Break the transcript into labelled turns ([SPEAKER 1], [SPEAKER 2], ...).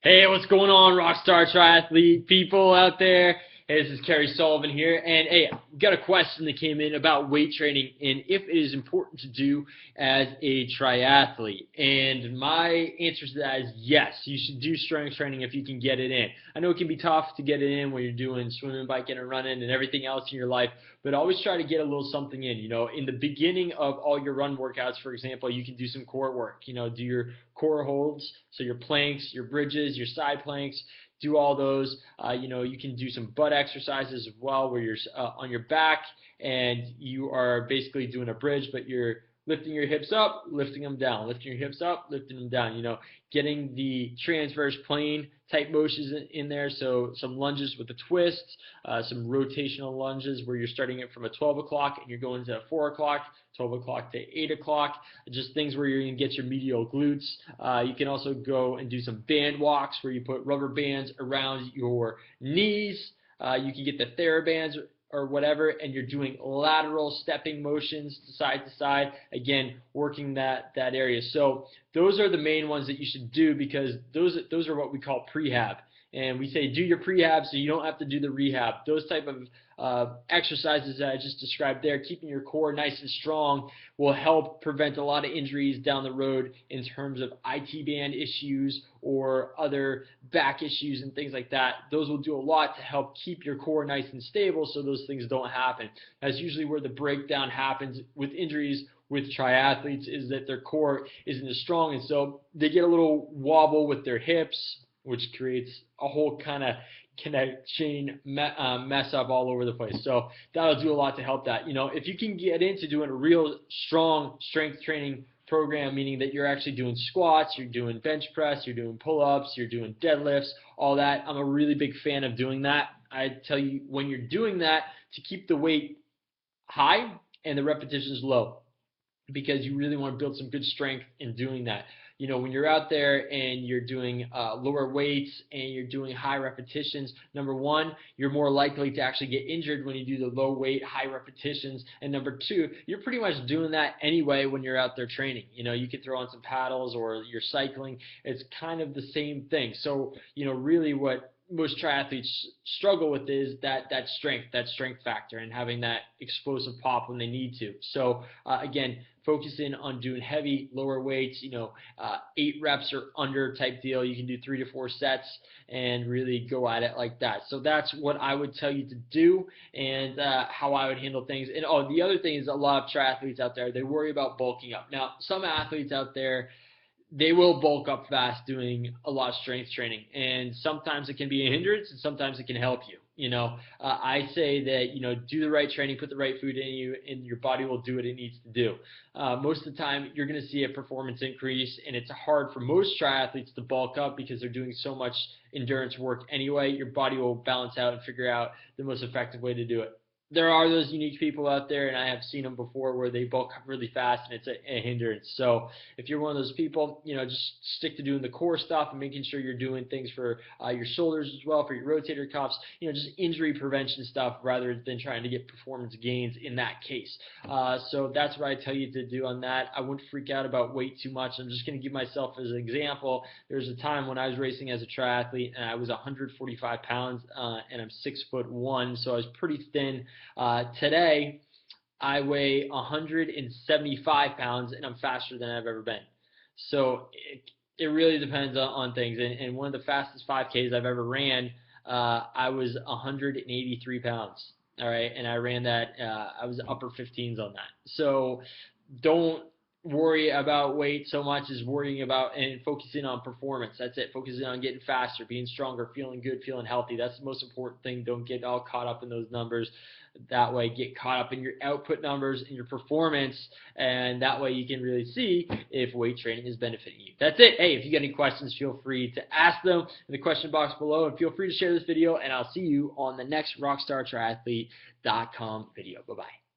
[SPEAKER 1] Hey, what's going on, Rockstar Triathlete people out there? Hey, this is Kerry Sullivan here, and hey, got a question that came in about weight training and if it is important to do as a triathlete. And my answer to that is yes, you should do strength training if you can get it in. I know it can be tough to get it in when you're doing swimming, biking, and running and everything else in your life, but always try to get a little something in. In the beginning of all your run workouts, for example, you can do some core work. Do your core holds, so your planks, your bridges, your side planks, do all those. You can do some butt exercises as well where you're on your back and you are basically doing a bridge, but you're lifting your hips up, lifting them down, lifting your hips up, lifting them down. Getting the transverse plane type motions in there. So some lunges with a twist, some rotational lunges where you're starting it from a 12 o'clock and you're going to 4 o'clock, 12 o'clock to 8 o'clock, just things where you're going to get your medial glutes. You can also go and do some band walks where you put rubber bands around your knees. You can get the TheraBands or whatever, and you're doing lateral stepping motions to side, again, working that area. So those are the main ones that you should do because those are what we call prehab. And we say do your prehab so you don't have to do the rehab. Those type of exercises that I just described there, keeping your core nice and strong, will help prevent a lot of injuries down the road in terms of IT band issues or other back issues and things like that. Those will do a lot to help keep your core nice and stable so those things don't happen. That's usually where the breakdown happens with injuries with triathletes, is that their core isn't as strong, and so they get a little wobble with their hips, which creates a whole kind of connect chain mess up all over the place. So that'll do a lot to help that. If you can get into doing a real strong strength training program, meaning that you're actually doing squats, you're doing bench press, you're doing pull-ups, you're doing deadlifts, all that, I'm a really big fan of doing that. I tell you, when you're doing that, to keep the weight high and the repetitions low, because you really want to build some good strength in doing that. When you're out there and you're doing lower weights and you're doing high repetitions, number one, you're more likely to actually get injured when you do the low weight, high repetitions. And number two, you're pretty much doing that anyway when you're out there training. You can throw on some paddles or you're cycling. It's kind of the same thing. So, really what most triathletes struggle with is that strength factor and having that explosive pop when they need to. So again, focusing on doing heavy lower weights, 8 reps or under type deal. You can do 3 to 4 sets and really go at it like that. So that's what I would tell you to do and how I would handle things. And the other thing is, a lot of triathletes out there, they worry about bulking up. Now, some athletes out there, they will bulk up fast doing a lot of strength training, and sometimes it can be a hindrance and sometimes it can help you. I say that, do the right training, put the right food in you, and your body will do what it needs to do. Most of the time, you're going to see a performance increase, and it's hard for most triathletes to bulk up because they're doing so much endurance work anyway. Your body will balance out and figure out the most effective way to do it. There are those unique people out there, and I have seen them before, where they bulk up really fast and it's a hindrance. So if you're one of those people, just stick to doing the core stuff and making sure you're doing things for your shoulders as well, for your rotator cuffs, just injury prevention stuff rather than trying to get performance gains in that case. So that's what I tell you to do on that. I wouldn't freak out about weight too much. I'm just going to give myself as an example. There was a time when I was racing as a triathlete and I was 145 pounds and I'm 6'1", so I was pretty thin. Today, I weigh 175 pounds and I'm faster than I've ever been. So it really depends on things. And one of the fastest 5Ks I've ever ran, I was 183 pounds. All right, and I ran that. I was upper 15s on that. So don't worry about weight so much as worrying about and focusing on performance. That's it. Focusing on getting faster, being stronger, feeling good, feeling healthy. That's the most important thing. Don't get all caught up in those numbers. That way, get caught up in your output numbers and your performance, and that way you can really see if weight training is benefiting you. That's it. Hey, if you got any questions, feel free to ask them in the question box below, and feel free to share this video, and I'll see you on the next rockstartriathlete.com video. Bye-bye.